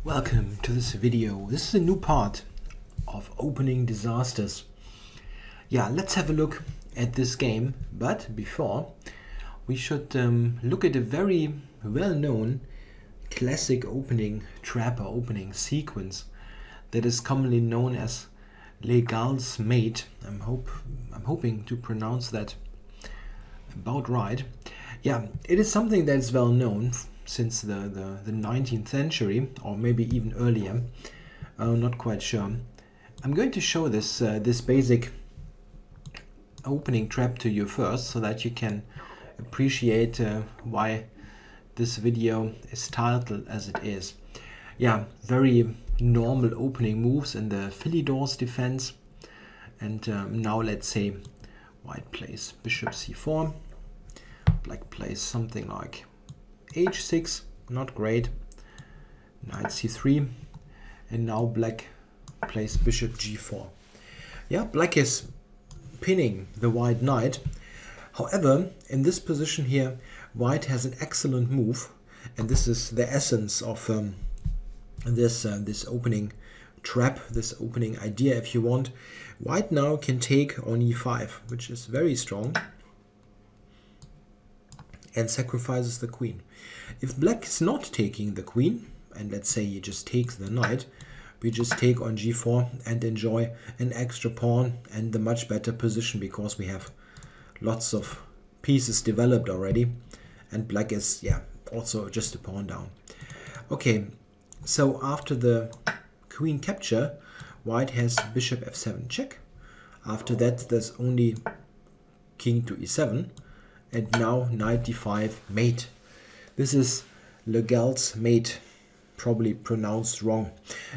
Welcome to this video. This is a new part of opening disasters. Yeah, let's have a look at this game, but before we should look at a very well-known classic opening trap or opening sequence that is commonly known as Legal's Mate. I'm hoping to pronounce that about right. Yeah, it is something that is well known since the 19th century, or maybe even earlier. Not quite sure. I'm going to show this this basic opening trap to you first, so that you can appreciate why this video is titled as it is. Yeah, very normal opening moves in the Philidor's defense. And now let's say white plays bishop c4, black plays something like h6, not great, knight c3, and now black plays bishop g4. Yeah, black is pinning the white knight. However, in this position here, white has an excellent move, and this is the essence of this opening trap, this opening idea, if you want. White now can take on e5, which is very strong, and sacrifices the queen. If black is not taking the queen, and let's say he just takes the knight, we just take on g4 and enjoy an extra pawn and the much better position, because we have lots of pieces developed already, and black is, yeah, also just a pawn down. Okay, so after the queen capture, white has bishop f7 check. After that, there's only king to e7, and now knight d5 mate. This is Legal's Mate, probably pronounced wrong.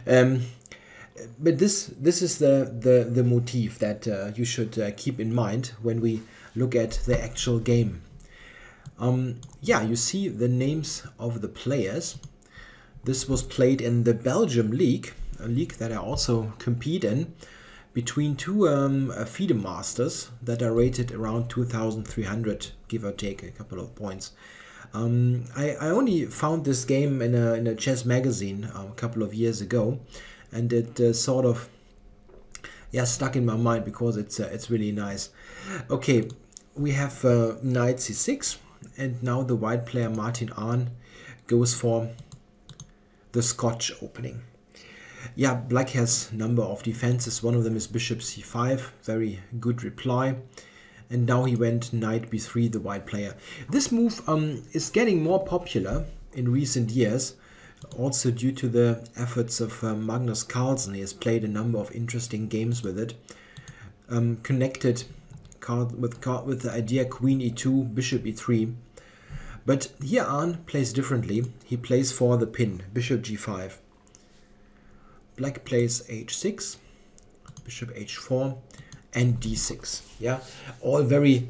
But this is the motif that you should keep in mind when we look at the actual game. Yeah, you see the names of the players. This was played in the Belgium League, a league that I also compete in, between two FIDE masters that are rated around 2,300, give or take a couple of points. I only found this game in a chess magazine a couple of years ago, and it sort of, yeah, stuck in my mind because it's really nice. Okay, we have knight c6, and now the white player Martin Ahn goes for the Scotch opening. Yeah, black has a number of defenses. One of them is bishop c5, very good reply. And now he went knight b3, the white player. This move is getting more popular in recent years, also due to the efforts of Magnus Carlsen. He has played a number of interesting games with it, connected with the idea queen e2, bishop e3. But here Ahn plays differently. He plays for the pin, bishop g5. Black plays h6, bishop h4, and d6. Yeah, all very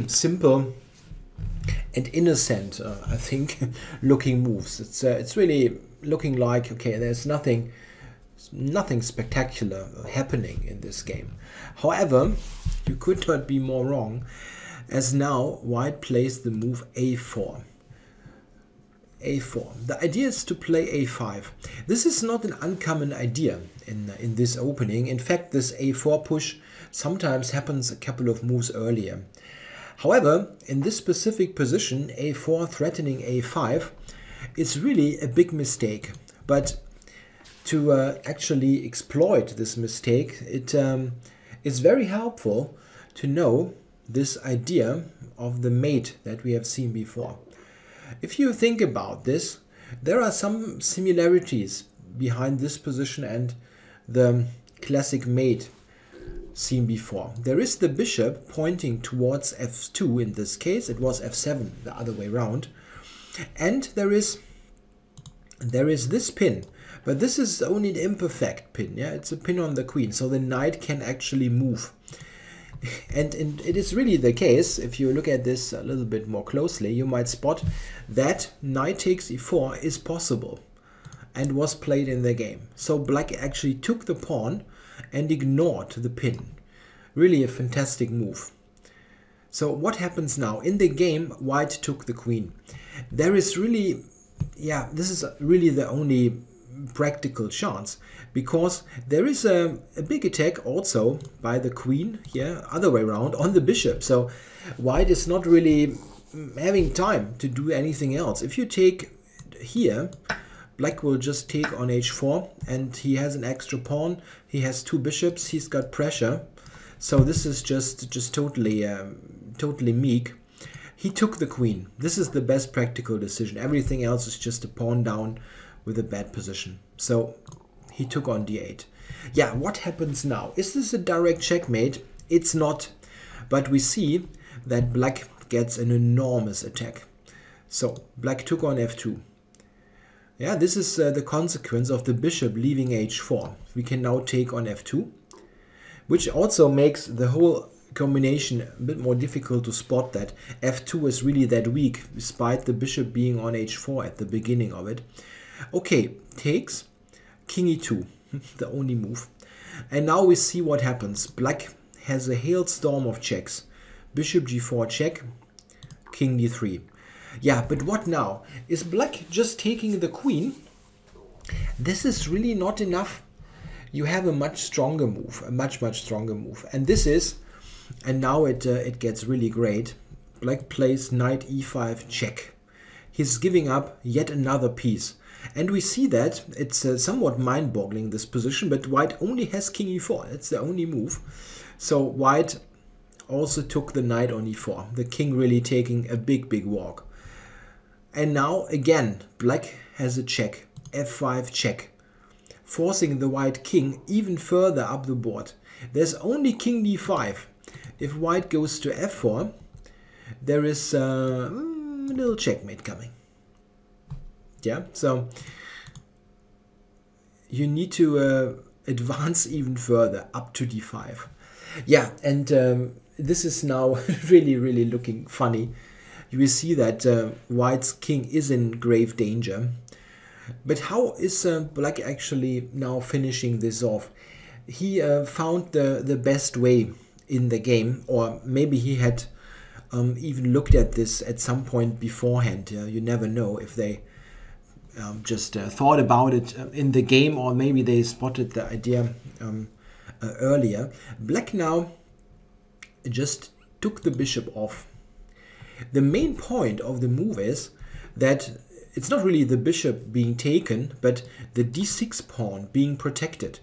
simple and innocent, I think, looking moves. It's really looking like, okay, there's nothing spectacular happening in this game. However, you could not be more wrong, as now white plays the move a4. a4. The idea is to play a5. This is not an uncommon idea in this opening. In fact, this a4 push sometimes happens a couple of moves earlier. However, in this specific position, a4 threatening a5, it's really a big mistake. But to actually exploit this mistake, it is very helpful to know this idea of the mate that we have seen before. If you think about this, there are some similarities behind this position and the classic mate seen before. There is the bishop pointing towards f2. In this case, it was f7, the other way around. And there is this pin, but this is only an imperfect pin. Yeah, it's a pin on the queen, so the knight can actually move. And it is really the case, if you look at this a little bit more closely, you might spot that knight takes e4 is possible and was played in the game. So black actually took the pawn and ignored the pin. Really a fantastic move. So what happens now? In the game, white took the queen. There is really, yeah, this is really the only practical chance, because there is a big attack also by the queen here, other way around, on the bishop. So white is not really having time to do anything else. If you take here, black will just take on h4, and he has an extra pawn. He has 2 bishops. He's got pressure. So this is just totally meek. He took the queen. This is the best practical decision. Everything else is just a pawn down with a bad position. So he took on d8. Yeah, what happens now? Is this a direct checkmate? It's not. But we see that black gets an enormous attack. So black took on f2. Yeah, this is the consequence of the bishop leaving h4. We can now take on f2, which also makes the whole combination a bit more difficult to spot that f2 is really that weak, despite the bishop being on h4 at the beginning of it. Okay, takes, king e2, the only move. And now we see what happens. Black has a hailstorm of checks. Bishop g4 check, king d3. Yeah, but what now? Is black just taking the queen? This is really not enough. You have a much stronger move, a much stronger move. And this is, and now it gets really great. Black plays knight e5 check. He's giving up yet another piece. And we see that it's somewhat mind-boggling, this position, but white only has king e4. That's the only move. So white also took the knight on e4. The king really taking a big walk. And now again, black has a check, f5 check, forcing the white king even further up the board. There's only king d5. If white goes to f4, there is a little checkmate coming. Yeah, so you need to advance even further up to d5. Yeah, and this is now really looking funny. You will see that white's king is in grave danger. But how is black actually now finishing this off? He found the best way in the game, or maybe he had even looked at this at some point beforehand. You never know if they just thought about it in the game, or maybe they spotted the idea earlier. Black now just took the bishop off. The main point of the move is that it's not really the bishop being taken, but the d6 pawn being protected.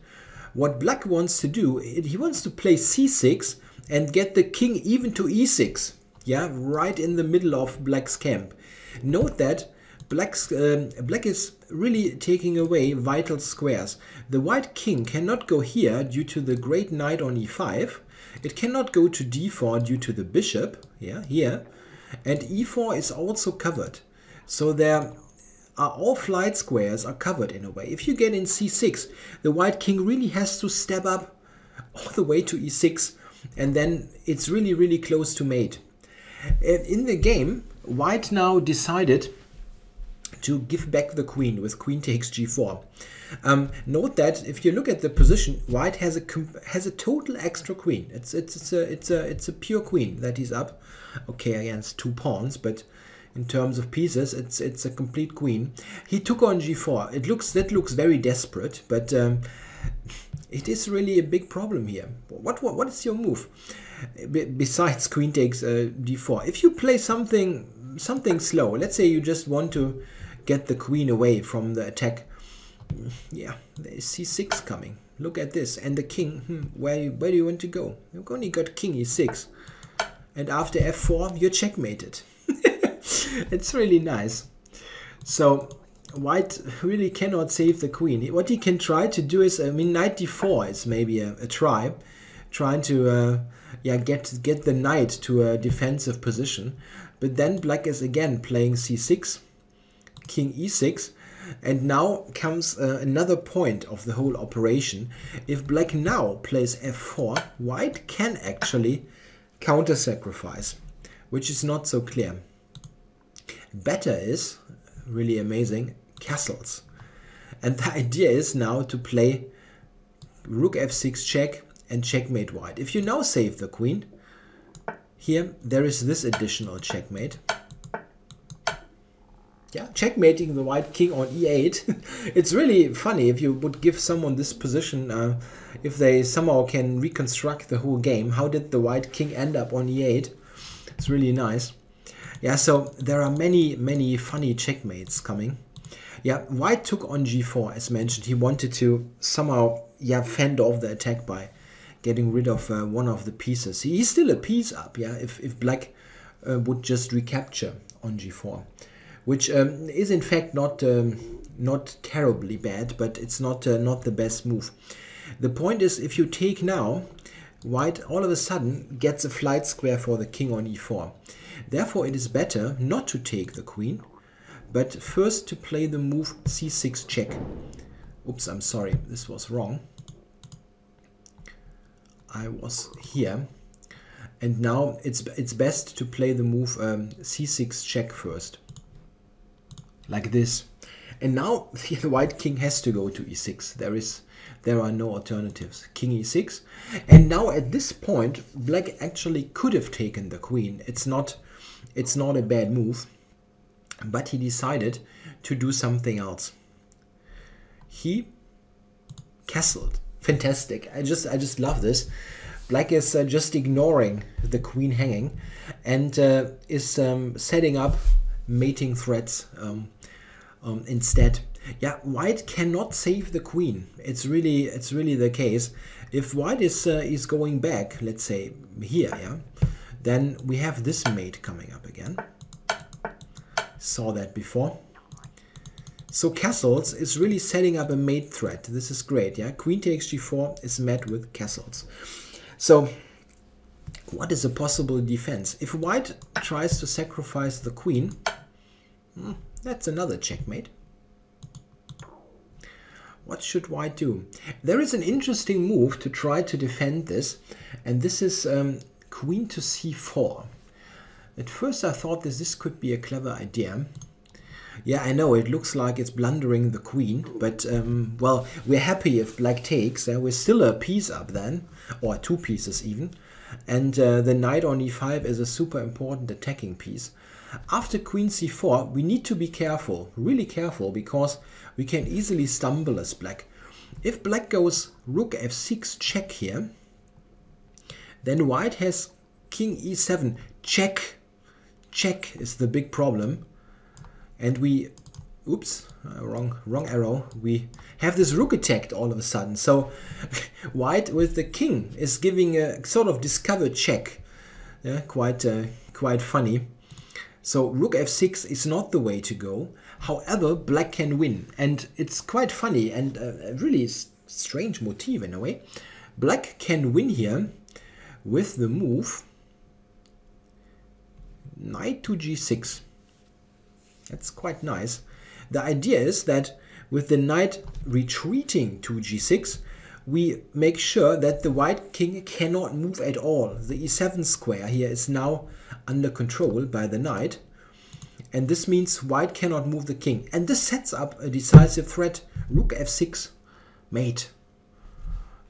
What black wants to do, he wants to play c6 and get the king even to e6. Yeah, right in the middle of black's camp. Note that black is really taking away vital squares. The white king cannot go here due to the great knight on e5. It cannot go to d4 due to the bishop, yeah, here. And e4 is also covered. So there are all flight squares are covered in a way. If you get in c6, the white king really has to step up all the way to e6, and then it's really close to mate. In the game, white now decided to give back the queen with queen takes g4. Note that if you look at the position, white has a total extra queen. It's a pure queen that he's up. Okay, against 2 pawns, but in terms of pieces, it's a complete queen. He took on g4. That looks very desperate, but it is really a big problem here. What is your move besides queen takes d4? If you play something slow, let's say you just want to get the queen away from the attack. Yeah, there is c6 coming. Look at this. And the king, where do you want to go? You've only got king e6. And after f4, you're checkmated. It's really nice. So white really cannot save the queen. What he can try to do is, I mean, knight d4 is maybe a try. Trying to get the knight to a defensive position. But then black is again playing c6, king e6. And now comes another point of the whole operation. If black now plays f4, white can actually counter-sacrifice, which is not so clear. Better is, really amazing, castles. And the idea is now to play rook f6 check and checkmate white. If you now save the queen, here there is this additional checkmate. Yeah, checkmating the white king on e8. It's really funny if you would give someone this position, if they somehow can reconstruct the whole game. How did the white king end up on e8? It's really nice. Yeah, so there are many funny checkmates coming. Yeah, white took on g4 as mentioned. He wanted to somehow, yeah, fend off the attack by getting rid of one of the pieces. He's still a piece up, yeah, if black would just recapture on g4. Which is in fact not terribly bad, but it's not the best move. The point is, if you take now, white all of a sudden gets a flight square for the king on e4. Therefore, it is better not to take the queen, but first to play the move c6 check. Oops, I'm sorry, this was wrong. I was here, and now it's best to play the move c6 check first. Like this. And now the white king has to go to e6. There are no alternatives. King e6. And now at this point, black actually could have taken the queen. It's not a bad move. But he decided to do something else. He castled. Fantastic. I just love this. Black is just ignoring the queen hanging and is setting up mating threats instead. Yeah, white cannot save the queen. It's really the case. If white is going back, let's say here, yeah, then we have this mate coming up again. Saw that before. So castles is really setting up a mate threat. This is great, yeah. Queen takes g4 is met with castles. So what is a possible defense? If white tries to sacrifice the queen, that's another checkmate. What should white do? There is an interesting move to try to defend this, and this is queen to c4. At first I thought this could be a clever idea. Yeah, I know it looks like it's blundering the queen, but well, we're happy if black takes. We're still a piece up then, or 2 pieces even. And the knight on e5 is a super important attacking piece. After queen c4, we need to be careful, really careful, because we can easily stumble as black. If black goes rook f6 check here, then white has king e7 check. Check is the big problem. And we, oops, wrong arrow. We have this rook attacked all of a sudden. So white with the king is giving a sort of discovered check. Yeah, quite funny. So rook f6 is not the way to go. However, black can win. And it's quite funny and a really strange motif in a way. Black can win here with the move knight to g6. That's quite nice. The idea is that with the knight retreating to g6, we make sure that the white king cannot move at all. The e7 square here is now under control by the knight. And this means white cannot move the king. And this sets up a decisive threat. Rook f6 mate.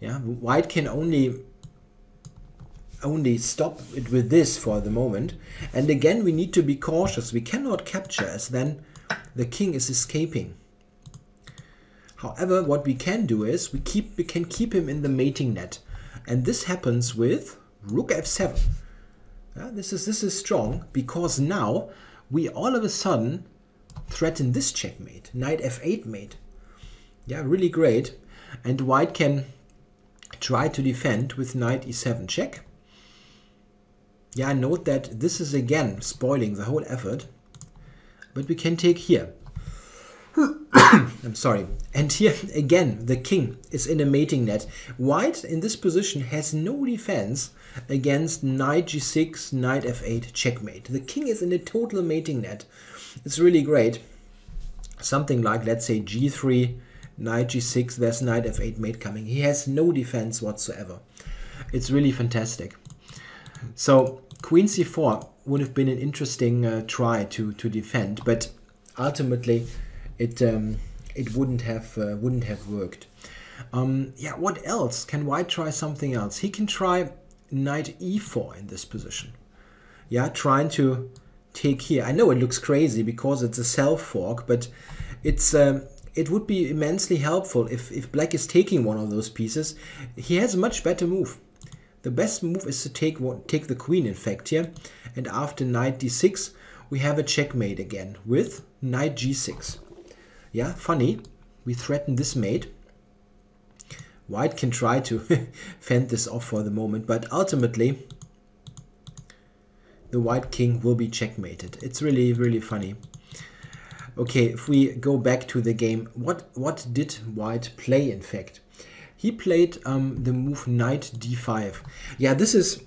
Yeah, white can only stop it with this for the moment. And again, we need to be cautious. We cannot capture, as then the king is escaping. However, what we can do is we can keep him in the mating net. And this happens with rook f7. Yeah, this is strong, because now we all of a sudden threaten this checkmate. Knight f8 mate. Yeah, really great. And white can try to defend with knight e7 check. Yeah, note that this is again spoiling the whole effort. But we can take here. I'm sorry. And here again, the king is in a mating net. White in this position has no defense against knight g6, knight f8 checkmate. The king is in a total mating net. It's really great. Something like, let's say, g3, knight g6, there's knight f8 mate coming. He has no defense whatsoever. It's really fantastic. So queen c4 would have been an interesting try to defend, but ultimately it wouldn't have worked. Yeah, what else? Can white try something else? He can try knight e4 in this position. Yeah, trying to take here. I know it looks crazy because it's a self fork, but it's it would be immensely helpful if black is taking one of those pieces. He has a much better move. The best move is to take the queen, in fact, here. And after knight d6, we have a checkmate again with knight g6. Yeah, funny. We threaten this mate. White can try to fend this off for the moment, but ultimately the white king will be checkmated. It's really, really funny. Okay, if we go back to the game, what did white play, in fact? He played the move knight d5. Yeah, this is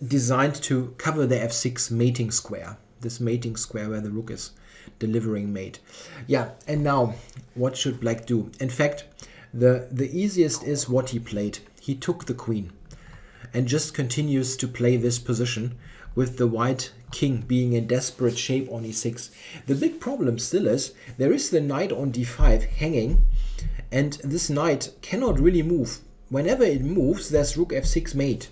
designed to cover the f6 mating square. This mating square where the rook is delivering mate. Yeah, and now what should black do? In fact, the easiest is what he played. He took the queen and just continues to play this position with the white king being in desperate shape on e6. The big problem still is there is the knight on d5 hanging, and this knight cannot really move. Whenever it moves, there's rook f6 mate.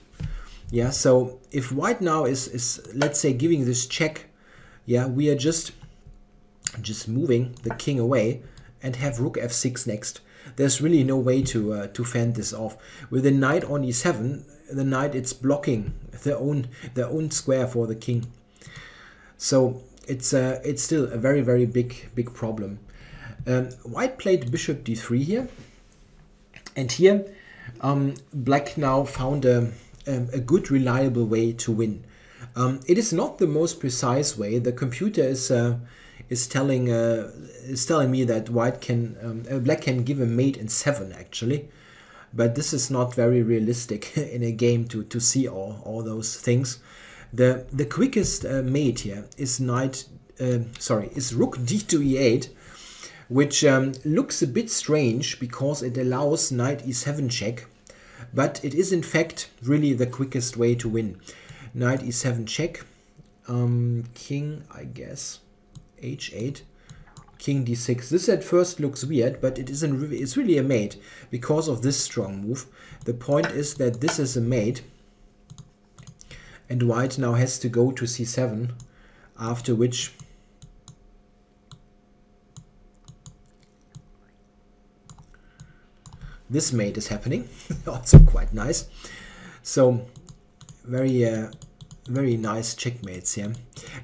Yeah, so if white now is let's say giving this check, yeah, we are just moving the king away and have rook f6 next. There's really no way to fend this off. With the knight on e7, the knight, it's blocking their own square for the king. So it's still a very, very big problem. White played bishop d3 here, and here black now found a good, reliable way to win. It is not the most precise way. The computer is telling me that white can black can give a mate in 7 actually, but this is not very realistic in a game to see all those things. The quickest mate here is is rook d to e8, which looks a bit strange because it allows knight e7 check, but it is in fact really the quickest way to win. Knight e7 check, king, I guess, h8, king d6. This at first looks weird, but it's really a mate because of this strong move. The point is that this is a mate, and white now has to go to c7, after which this mate is happening. Also quite nice. So very nice checkmates here.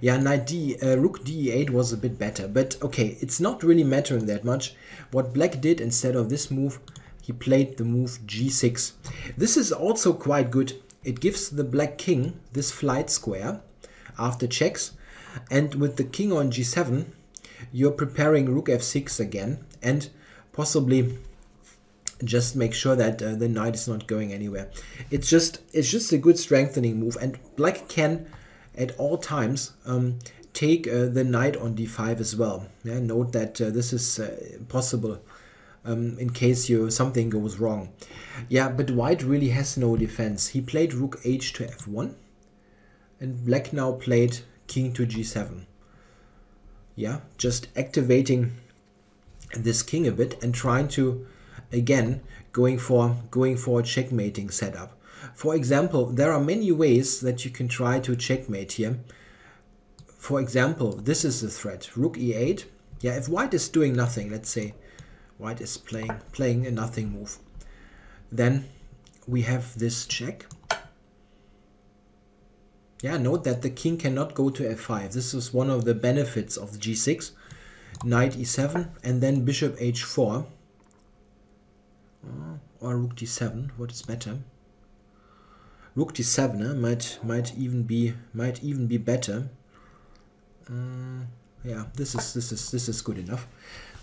Yeah, rook d8 was a bit better, but okay, it's not really mattering that much. What black did instead of this move, he played the move g6. This is also quite good. It gives the black king this flight square after checks, and with the king on g7, you're preparing rook f6 again, and possibly just make sure that the knight is not going anywhere. It's just a good strengthening move, and black can at all times take the knight on d5 as well. Yeah, note that this is possible in case something goes wrong. Yeah, but white really has no defense. He played rook h to f1, and black now played king to g7. Yeah, just activating this king a bit and trying to again going for a checkmating setup. For example, there are many ways that you can try to checkmate here. For example, this is the threat, rook e8. Yeah, if white is doing nothing, let's say white is playing a nothing move, then we have this check. Yeah, note that the king cannot go to f5. This is one of the benefits of the g6. Knight e7 and then bishop h4. Or rook d7. What is better? Rook d7 might even be better. Yeah, this is good enough.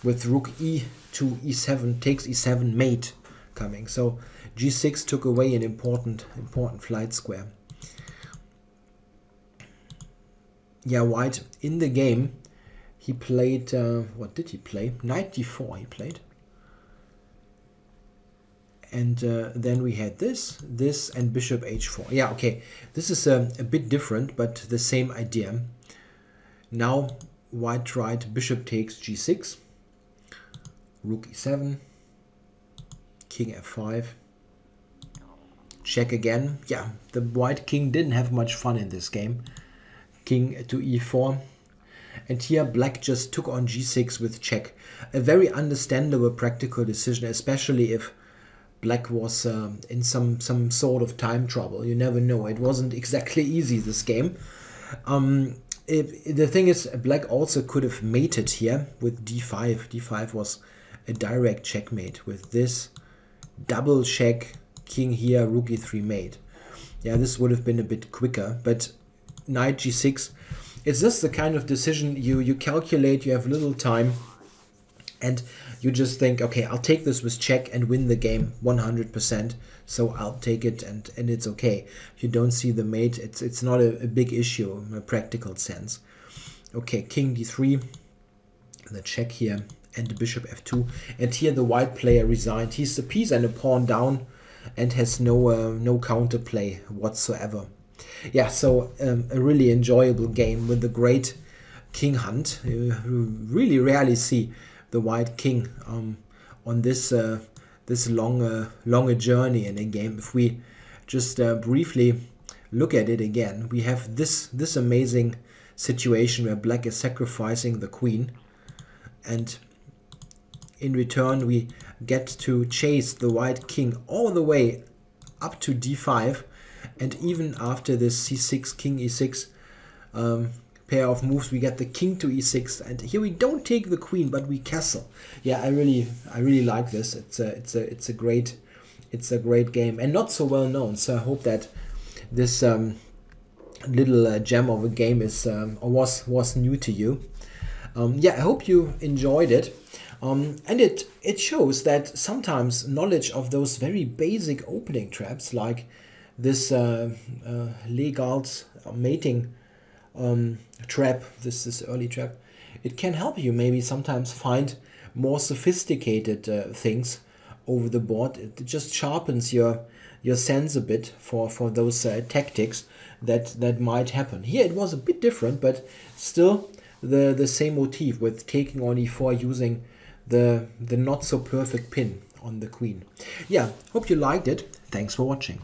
With rook e to e7 takes e7 mate coming. So g6 took away an important flight square. Yeah, white in the game he played what did he play? Knight d4 he played. And then we had this, and bishop h4. Yeah, okay, this is a bit different, but the same idea. Now white tried bishop takes g6, rook e7, king f5, check again. Yeah, the white king didn't have much fun in this game. king to e4. And here black just took on g6 with check. A very understandable practical decision, especially if black was in some sort of time trouble. You never know. It wasn't exactly easy, this game. The thing is, black also could have mated here with d5. d5 was a direct checkmate with this double check, king here, rook e3 mate. Yeah, this would have been a bit quicker, but knight g6, it's just the kind of decision you calculate, you have little time, and you just think, okay, I'll take this with check and win the game 100%, so I'll take it and it's okay. You don't see the mate, it's not a big issue in a practical sense. Okay, king d3, the check here, and the bishop f2, and here the white player resigned. He's a piece and a pawn down and has no counterplay whatsoever. Yeah, so a really enjoyable game with a great king hunt. You really rarely see the white king on this this longer journey in a game. If we just briefly look at it again, we have this amazing situation where black is sacrificing the queen, and in return we get to chase the white king all the way up to d5, and even after this c6, king e6 pair of moves, we get the king to e6, and here we don't take the queen but we castle. Yeah, I really like this. It's a great game and not so well known, so I hope that this little gem of a game is or was new to you. Yeah, I hope you enjoyed it. And it shows that sometimes knowledge of those very basic opening traps, like this Legal's mating trap, this early trap, it can help you maybe sometimes find more sophisticated things over the board. It just sharpens your sense a bit for those tactics that might happen. Here it was a bit different, but still the same motif with taking on e4 using the not so perfect pin on the queen. Yeah, hope you liked it. Thanks for watching.